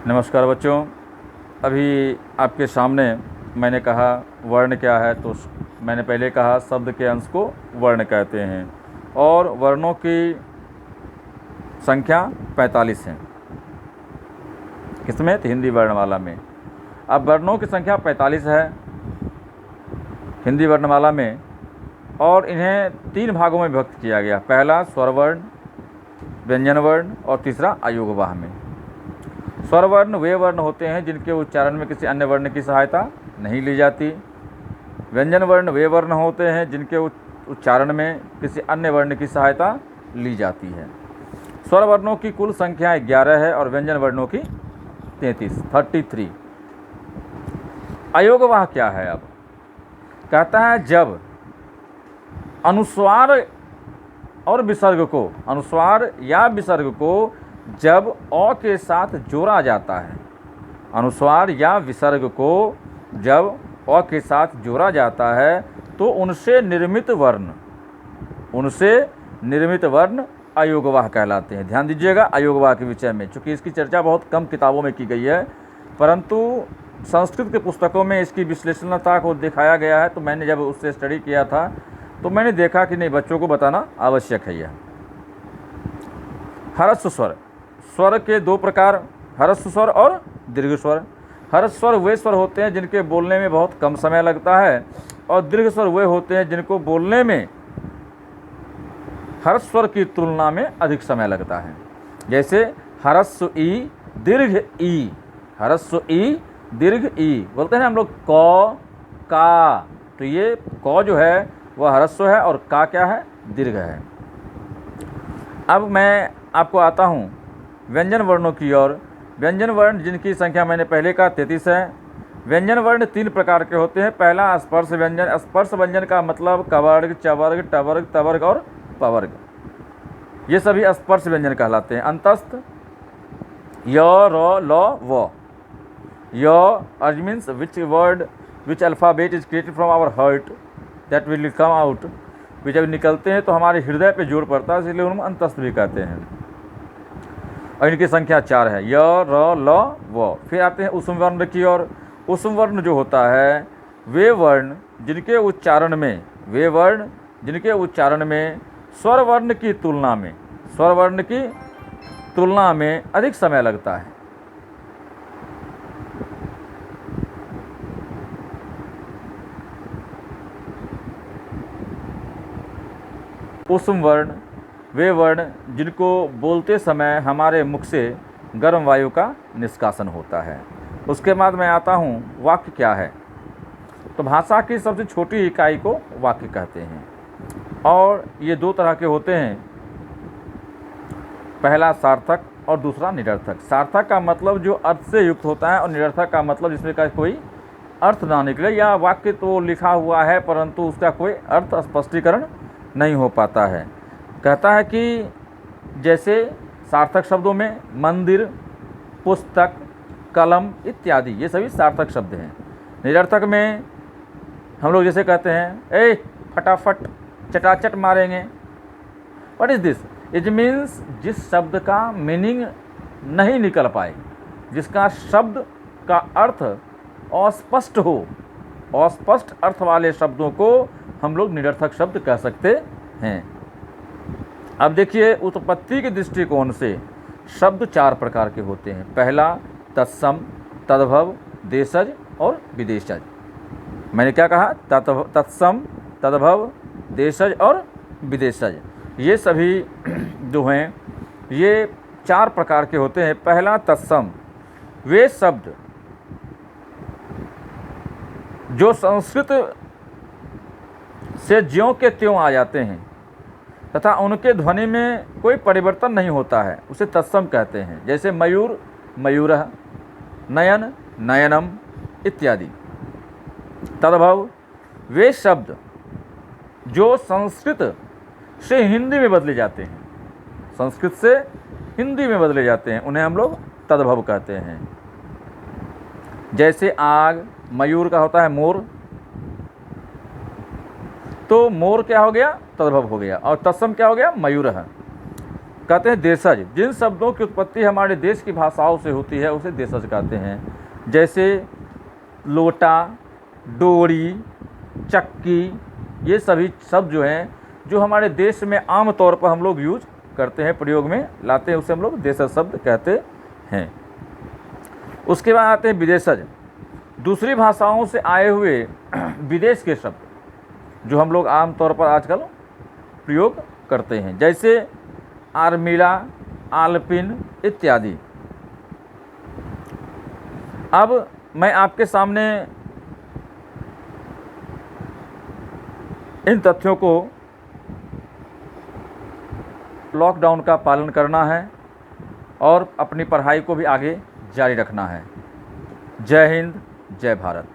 नमस्कार बच्चों। अभी आपके सामने मैंने कहा वर्ण क्या है, तो मैंने पहले कहा शब्द के अंश को वर्ण कहते हैं और वर्णों की संख्या 45 है। किसमें? तो हिंदी वर्णमाला में। अब वर्णों की संख्या 45 है हिंदी वर्णमाला में और इन्हें 3 भागों में विभक्त किया गया। पहला स्वर वर्ण, व्यंजन वर्ण और तीसरा अयोगवाह में। स्वर वर्ण वे वर्ण होते हैं जिनके उच्चारण में किसी अन्य वर्ण की सहायता नहीं ली जाती। व्यंजन वर्ण वे वर्ण होते हैं जिनके उच्चारण में किसी अन्य वर्ण की सहायता ली जाती है। स्वर वर्णों की कुल संख्या 11 है और व्यंजन वर्णों की 33। अयोगवाह क्या है? अब कहता है जब अनुस्वार और विसर्ग को, अनुस्वार या विसर्ग को जब अ के साथ जोड़ा जाता है, अनुस्वार या विसर्ग को जब अ के साथ जोड़ा जाता है तो उनसे निर्मित वर्ण अयोगवाह कहलाते हैं। ध्यान दीजिएगा अयोगवाह के विषय में, चूँकि इसकी चर्चा बहुत कम किताबों में की गई है, परंतु संस्कृत के पुस्तकों में इसकी विश्लेषणता को दिखाया गया है। तो मैंने जब उससे स्टडी किया था तो मैंने देखा कि नहीं, बच्चों को बताना आवश्यक है। यह ह्रस्व स्वर, स्वर के 2 प्रकार, ह्रस्व स्वर और दीर्घ स्वर। ह्रस्व स्वर वे स्वर होते हैं जिनके बोलने में बहुत कम समय लगता है और दीर्घ स्वर वे होते हैं जिनको बोलने में ह्रस्व स्वर की तुलना में अधिक समय लगता है। जैसे ह्रस्व ई दीर्घ ई, ह्रस्व ई दीर्घ ई बोलते हैं हम लोग क, का। तो ये क जो है वह ह्रस्व है और का क्या है? दीर्घ है। अब मैं आपको आता हूँ व्यंजन वर्णों की ओर। व्यंजन वर्ण जिनकी संख्या मैंने पहले कहा 33 है। व्यंजन वर्ण 3 प्रकार के होते हैं। पहला स्पर्श व्यंजन। स्पर्श व्यंजन का मतलब कवर्ग, चवर्ग, टवर्ग, तवर्ग और पवर्ग, ये सभी स्पर्श व्यंजन कहलाते हैं। अंतस्थ य, र, ल, व। य अर्ज means which alphabet is created from our heart that will come out. वे जब निकलते हैं तो हमारे हृदय पे जोर पड़ता है, इसलिए उन्हें अंतस्थ भी कहते हैं। और इनकी संख्या 4 है, य, र, ल, व। फिर आते हैं उष्म वर्ण की ओर। उष्म वर्ण जो होता है वे वर्ण जिनके उच्चारण में स्वर वर्ण की तुलना में अधिक समय लगता है। उष्म वर्ण वे वर्ण जिनको बोलते समय हमारे मुख से गर्म वायु का निष्कासन होता है। उसके बाद मैं आता हूँ वाक्य क्या है। तो भाषा की सबसे छोटी इकाई को वाक्य कहते हैं और ये 2 तरह के होते हैं। पहला सार्थक और दूसरा निरर्थक। सार्थक का मतलब जो अर्थ से युक्त होता है और निरर्थक का मतलब जिसमें का कोई अर्थ ना निकले, या वाक्य तो लिखा हुआ है परंतु उसका कोई अर्थ स्पष्टीकरण नहीं हो पाता है। कहता है कि जैसे सार्थक शब्दों में मंदिर, पुस्तक, कलम इत्यादि ये सभी सार्थक शब्द हैं। निरर्थक में हम लोग जैसे कहते हैं ए फटाफट चटाचट मारेंगे। What is this? It means जिस शब्द का मीनिंग नहीं निकल पाए, जिसका शब्द का अर्थ अस्पष्ट हो, अस्पष्ट अर्थ वाले शब्दों को हम लोग निरर्थक शब्द कह सकते हैं। अब देखिए उत्पत्ति के दृष्टिकोण से शब्द 4 प्रकार के होते हैं। पहला तत्सम, तद्भव, देशज और विदेशज। मैंने क्या कहा? तत्सम, तद्भव, देशज और विदेशज। ये सभी जो हैं ये 4 प्रकार के होते हैं। पहला तत्सम, वे शब्द जो संस्कृत से ज्यों के त्यों आ जाते हैं तथा उनके ध्वनि में कोई परिवर्तन नहीं होता है, उसे तत्सम कहते हैं। जैसे मयूर, मयूरः, नयन, नयनम इत्यादि। तद्भव, वे शब्द जो संस्कृत से हिंदी में बदले जाते हैं, संस्कृत से हिंदी में बदले जाते हैं, उन्हें हम लोग तद्भव कहते हैं। जैसे आग, मयूर का होता है मोर, तो मोर क्या हो गया? तद्भव हो गया। और तत्सम क्या हो गया? मयूर है। कहते हैं देशज। जिन शब्दों की उत्पत्ति हमारे देश की भाषाओं से होती है उसे देशज कहते हैं। जैसे लोटा, डोरी, चक्की, ये सभी शब्द जो हैं जो हमारे देश में आम तौर पर हम लोग यूज करते हैं, प्रयोग में लाते हैं, उसे हम लोग देशज शब्द कहते हैं। उसके बाद आते हैं विदेशज। दूसरी भाषाओं से आए हुए विदेश के शब्द जो हम लोग आम तौर पर आजकल प्रयोग करते हैं, जैसे आर्मिला, आल्पिन इत्यादि। अब मैं आपके सामने इन तथ्यों को, लॉकडाउन का पालन करना है और अपनी पढ़ाई को भी आगे जारी रखना है। जय हिंद, जय भारत।